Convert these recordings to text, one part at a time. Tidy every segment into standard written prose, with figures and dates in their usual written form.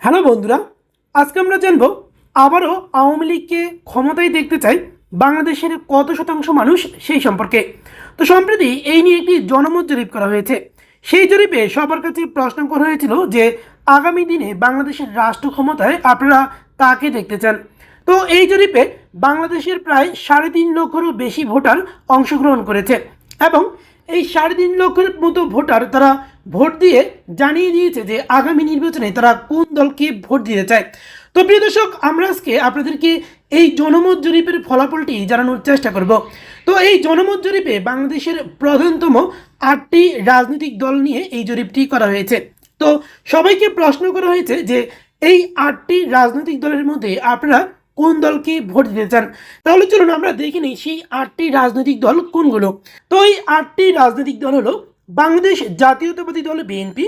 Hello বন্ধুরা, আজকে আমরা জানব আবারও আওয়ামী লীগকে ক্ষমতায় দেখতে চাই বাংলাদেশের কত শতাংশ মানুষ সেই সম্পর্কে। তো সম্প্রতি এই নিয়ে একটি জনমত জরিপ করা হয়েছে। সেই জরিপে সবার কাছে প্রশ্ন করা হয়েছিল যে আগামী দিনে বাংলাদেশের রাষ্ট্র ক্ষমতায় আপনারা কাকে দেখতে চান। তো এই জরিপে বাংলাদেশের প্রায় 3.5 লক্ষেরও বেশি ভোটার অংশগ্রহণ করেছে এবং এই 3.5 লক্ষের মতো ভোটার তারা ভোট দিয়ে জানিয়ে দিয়েছে যে আগামী নির্বাচনে তারা কোন দলকে ভোট দিতে চায়। তো প্রিয় দর্শক, আমরা আজকে আপনাদেরকে এই জনমত জরিপের ফলাফলটি জানানোর চেষ্টা করব। তো এই জনমত জরিপে বাংলাদেশের প্রধানতম 8টি রাজনৈতিক দল নিয়ে এই জরিপটি করা হয়েছে। তো সবাইকে প্রশ্ন করা হয়েছে যে এই 8টি রাজনৈতিক দলের মধ্যে আপনারা কোন দলকে ভোট দিতে চান। তাহলে চলুন আমরা দেখে নিই সেই 8টি রাজনৈতিক দল কোনগুলো। তো এই 8টি রাজনৈতিক দল হলো বাংলাদেশ জাতীয়তাবাদী দল বিএনপি,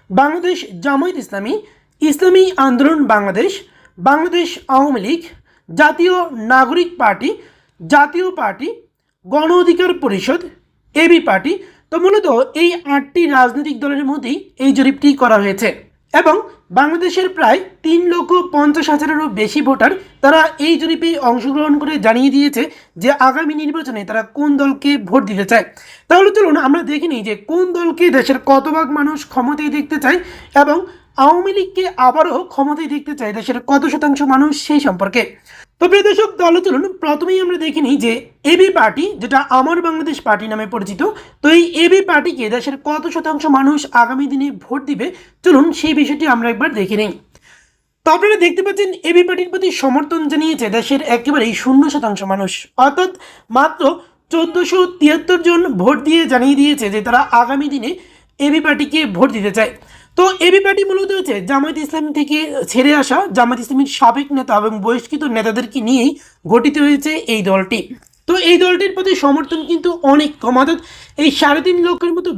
বাংলাদেশ জামায়াত ইসলামী, ইসলামী আন্দোলন বাংলাদেশ, বাংলাদেশ আওয়ামী লীগ, জাতীয় নাগরিক পার্টি, জাতীয় পার্টি, গণ অধিকার পরিষদ, এবি পার্টি। তো মূলত এই 8টি রাজনৈতিক দলের মধ্যেই এই জরিপটি করা হয়েছে এবং বাংলাদেশের প্রায় 3,50,000-এরও বেশি ভোটার তারা এই জরিপে অংশগ্রহণ করে জানিয়ে দিয়েছে যে আগামী নির্বাচনে তারা কোন দলকে ভোট দিতে চায়। তাহলে চলুন আমরা দেখে নিই যে কোন দলকে দেশের কত ভাগ মানুষ ক্ষমতায় দেখতে চায় এবং আওয়ামী লীগকে আবারও ক্ষমতায় দেখতে চায় দেশের কত শতাংশ মানুষ সেই সম্পর্কে। তো প্রিয় দর্শক, তাহলে চলুন প্রথমেই আমরা দেখে নিই যে এবি পার্টি, যেটা আমার বাংলাদেশ পার্টি নামে পরিচিত, তো এই এবি পার্টিকে দেশের কত শতাংশ মানুষ আগামী দিনে ভোট দিবে, চলুন সেই বিষয়টি আমরা একবার দেখে নিই। তো আপনারা দেখতে পাচ্ছেন এবি পার্টির প্রতি সমর্থন জানিয়েছে দেশের একেবারেই 0% মানুষ, অর্থাৎ মাত্র 1473 জন ভোট দিয়ে জানিয়ে দিয়েছে যে তারা আগামী দিনে এবি পার্টিকে ভোট দিতে চায়। তো এবি পার্টি মূলত হচ্ছে জামায়াত ইসলামী থেকে ছেড়ে আসা জামায়াত ইসলামীর সাবেক নেতা এবং বহিষ্কৃত নেতাদেরকে নিয়েই গঠিত হয়েছে এই দলটি। তো এই দলটির প্রতি সমর্থন কিন্তু অনেক কম, অর্থাৎ এই 3.5 লক্ষের মতো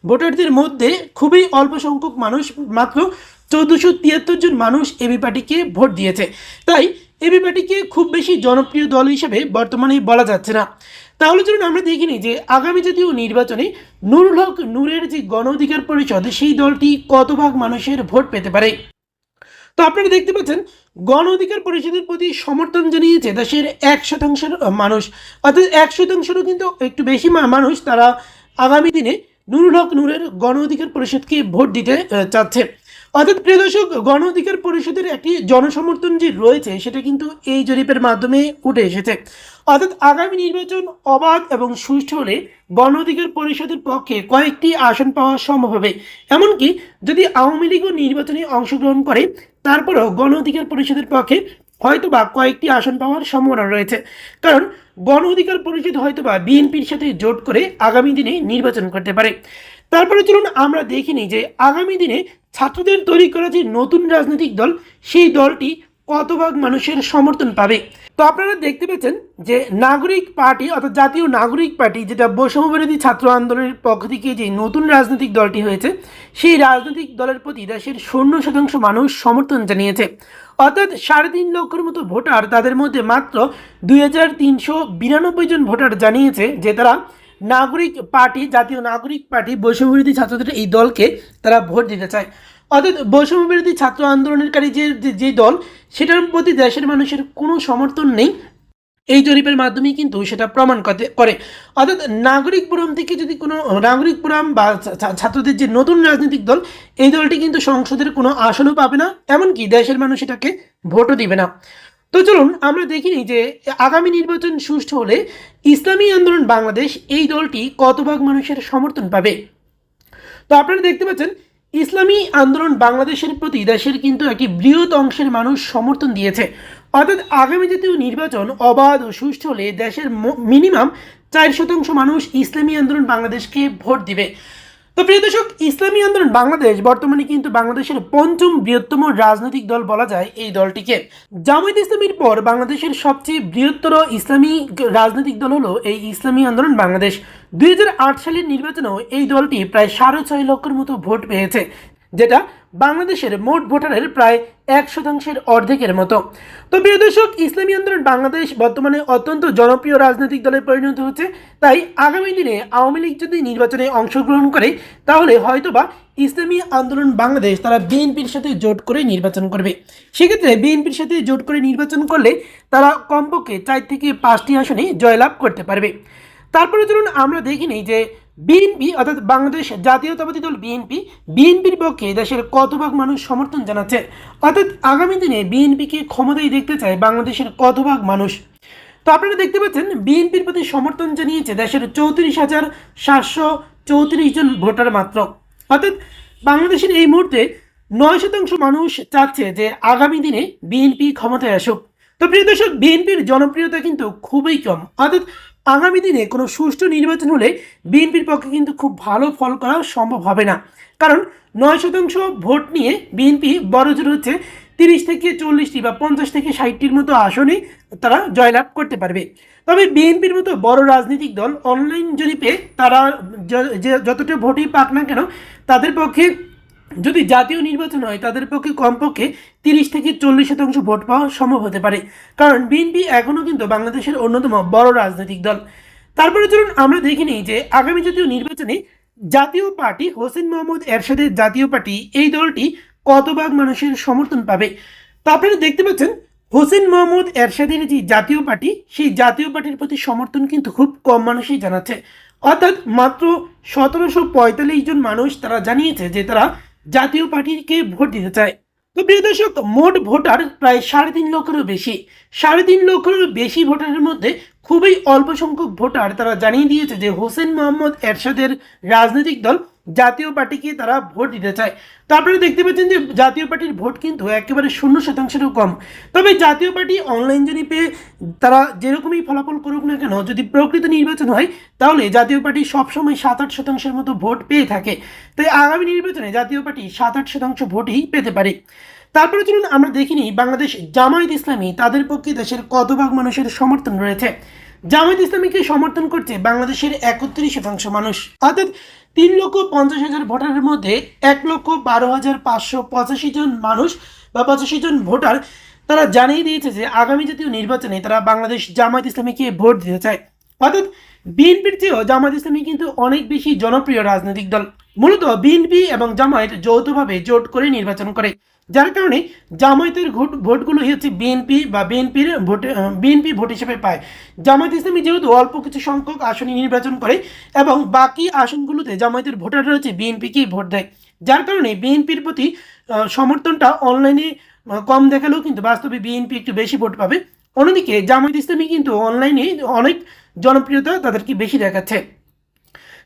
ভোটারদের মধ্যে খুবই অল্প সংখ্যক মানুষ, মাত্র 1473 জন মানুষ এবি পার্টিকে ভোট দিয়েছে। তাই এবি পার্টিকে খুব বেশি জনপ্রিয় দল হিসেবে বর্তমানে বলা যাচ্ছে না। তাহলে চলুন আমরা দেখে নিই যে আগামী জাতীয় নির্বাচনে নুরুল হক নূরের যে গণ অধিকার পরিষদ, সেই দলটি কত ভাগ মানুষের ভোট পেতে পারে। তো আপনারা দেখতে পাচ্ছেন গণ অধিকার পরিষদের প্রতি সমর্থন জানিয়েছে দেশের 1% মানুষ, অর্থাৎ 1%-রও কিন্তু একটু বেশি মানুষ তারা আগামী দিনে নুরুল হক নূরের গণ অধিকার পরিষদকে ভোট দিতে চাচ্ছে। অর্থাৎ প্রিয় দর্শক, গণ অধিকার পরিষদের একটি জনসমর্থন যে রয়েছে সেটা কিন্তু এই জরিপের মাধ্যমে উঠে এসেছে। অর্থাৎ আগামী নির্বাচন অবাধ এবং সুষ্ঠু হলে গণ অধিকার পরিষদের পক্ষে কয়েকটি আসন পাওয়া সম্ভব হবে। এমনকি যদি আওয়ামী লীগও নির্বাচনে অংশগ্রহণ করে তারপরেও গণ অধিকার পরিষদের পক্ষে হয়তোবা কয়েকটি আসন পাওয়ার সম্ভাবনা রয়েছে, কারণ গণ অধিকার পরিষদ হয়তোবা বিএনপির সাথে জোট করে আগামী দিনে নির্বাচন করতে পারে। তারপরে চলুন আমরা দেখে নিই যে আগামী দিনে ছাত্রদের তৈরি করা যে নতুন রাজনৈতিক দল, সেই দলটি কত ভাগ মানুষের সমর্থন পাবে। তো আপনারা দেখতে পেয়েছেন যে নাগরিক পার্টি, অর্থাৎ জাতীয় নাগরিক পার্টি, যেটা বৈষম্যবিরোধী ছাত্র আন্দোলনের পক্ষ থেকে যে নতুন রাজনৈতিক দলটি হয়েছে, সেই রাজনৈতিক দলের প্রতি দেশের 0% মানুষ সমর্থন জানিয়েছে। অর্থাৎ 3.5 লক্ষের মতো ভোটার, তাদের মধ্যে মাত্র 2392 জন ভোটার জানিয়েছে যে তারা নাগরিক পার্টি, জাতীয় নাগরিক পার্টি, বৈষম্যবিরোধী ছাত্রদের এই দলকে তারা ভোট দিতে চায়। অর্থাৎ বৈষম্যবিরোধী ছাত্র আন্দোলনকারী যে দল, সেটার প্রতি দেশের মানুষের কোনো সমর্থন নেই, এই জরিপের মাধ্যমেই কিন্তু সেটা প্রমাণ করে। অর্থাৎ নাগরিক ফোরাম থেকে যদি কোনো নাগরিক ফোরাম বা ছাত্রদের যে নতুন রাজনৈতিক দল, এই দলটি কিন্তু সংসদের কোনো আসনও পাবে না, এমনকি দেশের মানুষ এটাকে ভোটও দিবে না। তো চলুন আমরা দেখি নিই যে আগামী নির্বাচন সুষ্ঠু হলে ইসলামী আন্দোলন বাংলাদেশ, এই দলটি কত ভাগ মানুষের সমর্থন পাবে। তো আপনারা দেখতে পাচ্ছেন ইসলামী আন্দোলন বাংলাদেশের প্রতি দেশের কিন্তু একটি বৃহৎ অংশের মানুষ সমর্থন দিয়েছে। অর্থাৎ আগামী জাতীয় নির্বাচন অবাধ ও সুষ্ঠু হলে দেশের মিনিমাম 4% মানুষ ইসলামী আন্দোলন বাংলাদেশকে ভোট দিবে। তো প্রিয় দর্শক, ইসলামী আন্দোলন বাংলাদেশ বর্তমানে কিন্তু বাংলাদেশের 5ম বৃহত্তম রাজনৈতিক দল বলা যায় এই দলটিকে। জামায়াত ইসলামীর পর বাংলাদেশের সবচেয়ে বৃহত্তর ইসলামী রাজনৈতিক দল হলো এই ইসলামী আন্দোলন বাংলাদেশ। 2008 সালের নির্বাচনেও এই দলটি প্রায় 6.5 লক্ষের মতো ভোট পেয়েছে। যেটা বাংলাদেশের মোট ভোটারের প্রায় 1% অর্ধেকের মতো। তো প্রিয় দর্শক, ইসলামী আন্দোলন বাংলাদেশ বর্তমানে অত্যন্ত জনপ্রিয় রাজনৈতিক দলে পরিণত হচ্ছে। তাই আগামী দিনে আওয়ামী লীগ যদি নির্বাচনে অংশগ্রহণ করে তাহলে হয়তোবা ইসলামী আন্দোলন বাংলাদেশ তারা বিএনপির সাথে জোট করে নির্বাচন করবে। সেক্ষেত্রে বিএনপির সাথে জোট করে নির্বাচন করলে তারা কমপক্ষে 4 থেকে 5টি আসনে জয়লাভ করতে পারবে। তারপরে চলুন আমরা দেখি নেই যে বিএনপি অর্থাৎ বাংলাদেশ জাতীয়তাবাদী দল বিএনপির পক্ষে দেশের কত ভাগ মানুষ সমর্থন জানাচ্ছে, অর্থাৎ আগামী দিনে বিএনপিকে ক্ষমতায় দেখতে চায় বাংলাদেশের কত ভাগ মানুষ। তো আপনারা দেখতে পাচ্ছেন বিএনপির প্রতি সমর্থন জানিয়েছে দেশের 34,734 জন ভোটার মাত্র, অর্থাৎ বাংলাদেশের এই মুহূর্তে 9% মানুষ চাচ্ছে যে আগামী দিনে বিএনপি ক্ষমতায় আসুক। তো প্রিয় দর্শক, বিএনপির জনপ্রিয়তা কিন্তু খুবই কম, অর্থাৎ আগামী দিনে কোনো সুষ্ঠু নির্বাচন হলে বিএনপির পক্ষে কিন্তু খুব ভালো ফল করা সম্ভব হবে না, কারণ 9% ভোট নিয়ে বিএনপি বড়জোর হচ্ছে 30 থেকে 40টি বা 50 থেকে 60টির মতো আসনে তারা জয়লাভ করতে পারবে। তবে বিএনপির মতো বড় রাজনৈতিক দল অনলাইন জরিপে তারা যতটা ভোটই পাক না কেন তাদের পক্ষে যদি জাতীয় নির্বাচন হয় তাদের পক্ষে কমপক্ষে 30 থেকে 40% ভোট পাওয়া সম্ভব হতে পারে, কারণ বিএনপি এখনও কিন্তু বাংলাদেশের অন্যতম বড় রাজনৈতিক দল। তারপরে চলুন আমরা দেখে নিই যে আগামী জাতীয় নির্বাচনে জাতীয় পার্টি হোসেন মোহাম্মদ এরশাদের জাতীয় পার্টি এই দলটি কত ভাগ মানুষের সমর্থন পাবে। তো আপনারা দেখতে পাচ্ছেন হোসেন মোহাম্মদ এরশাদের যে জাতীয় পার্টি সেই জাতীয় পার্টির প্রতি সমর্থন কিন্তু খুব কম মানুষই জানাচ্ছে, অর্থাৎ মাত্র 1745 জন মানুষ তারা জানিয়েছে যে তারা জাতীয় পার্টিকে ভোট দিতে চায়। তো প্রিয় দর্শক, মোট ভোটার প্রায় 3.5 লক্ষেরও বেশি। 3.5 লক্ষেরও বেশি ভোটারের মধ্যে খুবই অল্প সংখ্যক ভোটার তারা জানিয়ে দিয়েছে যে হোসেন মোহাম্মদ এরশাদের রাজনৈতিক দল জাতীয় পার্টিকে তারা ভোট দিতে চায়। তো আপনারা দেখতে পাচ্ছেন যে জাতীয় পার্টির ভোট কিন্তু একেবারে 0%-এরও কম। তবে জাতীয় পার্টি অনলাইন জরিপে তারা যেরকমই ফলাফল করুক না কেন, যদি প্রকৃত নির্বাচন হয় তাহলে জাতীয় পার্টি সবসময় 7-8% মতো ভোট পেয়ে থাকে। তাই আগামী নির্বাচনে জাতীয় পার্টি 7-8% ভোটই পেতে পারে। তারপরে চলুন আমরা দেখিনি বাংলাদেশ জামায়াত ইসলামী তাদের পক্ষে দেশের কত ভাগ মানুষের সমর্থন রয়েছে। জামায়াত ইসলামীকে সমর্থন করছে বাংলাদেশের 31% মানুষ, অর্থাৎ 3,50,000 ভোটারের মধ্যে 1,12,585 জন মানুষ বা 85 জন ভোটার তারা জানিয়ে দিয়েছে যে আগামী জাতীয় নির্বাচনে তারা বাংলাদেশ জামায়াত ইসলামীকে ভোট দিতে চায়। অর্থাৎ বিএনপির চেয়েও জামায়াত ইসলামী কিন্তু অনেক বেশি জনপ্রিয় রাজনৈতিক দল। মূলত বিএনপি এবং জামায়াত যৌথভাবে জোট করে নির্বাচন করে, যার কারণে জামায়াতের ভোটগুলো হচ্ছে বিএনপি ভোট হিসেবে পায়। জামায়াত ইসলামী যেহেতু অল্প কিছু সংখ্যক আসনে নির্বাচন করে এবং বাকি আসনগুলোতে জামায়াতের ভোটার রয়েছে বিএনপিকেই ভোট দেয়, যার কারণে বিএনপির প্রতি সমর্থনটা অনলাইনে কম দেখালেও কিন্তু বাস্তবে বিএনপি একটু বেশি ভোট পাবে। অন্যদিকে জামায়াত ইসলামী কিন্তু অনলাইনে অনেক জনপ্রিয়তা তাদেরকে বেশি দেখাচ্ছে।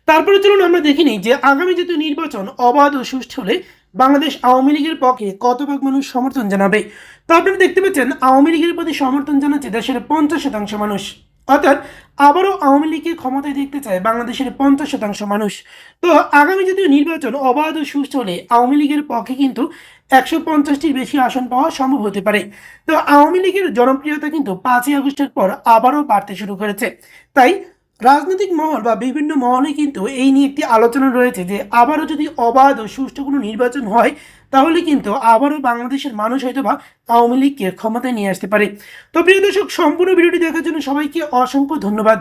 তারপরে চলুন আমরা দেখে নিই যে আগামী জাতীয় নির্বাচন অবাধ ও সুষ্ঠু হলে বাংলাদেশ আওয়ামী লীগের পক্ষে কত ভাগ মানুষ সমর্থন জানাবে। তো আপনারা দেখতে পাচ্ছেন আওয়ামী লীগের প্রতি সমর্থন জানাচ্ছে দেশের 50% মানুষ, অর্থাৎ আবারও আওয়ামী লীগকে ক্ষমতায় দেখতে চায় বাংলাদেশের 50% মানুষ। তো আগামী জাতীয় নির্বাচন অবাধ ও সুষ্ঠু হলে আওয়ামী লীগের পক্ষে কিন্তু 150টির বেশি আসন পাওয়া সম্ভব হতে পারে। তো আওয়ামী লীগের জনপ্রিয়তা কিন্তু 5ই আগস্টের পর আবারও বাড়তে শুরু করেছে। তাই রাজনৈতিক মহল বা বিভিন্ন মহলে কিন্তু এই নিয়ে একটি আলোচনা রয়েছে যে আবারও যদি অবাধ ও সুষ্ঠু কোনো নির্বাচন হয় তাহলে কিন্তু আবারও বাংলাদেশের মানুষ হয়তো বা আওয়ামী লীগকে ক্ষমতায় নিয়ে আসতে পারে। তো প্রিয় দর্শক, সম্পূর্ণ ভিডিওটি দেখার জন্য সবাইকে অসংখ্য ধন্যবাদ।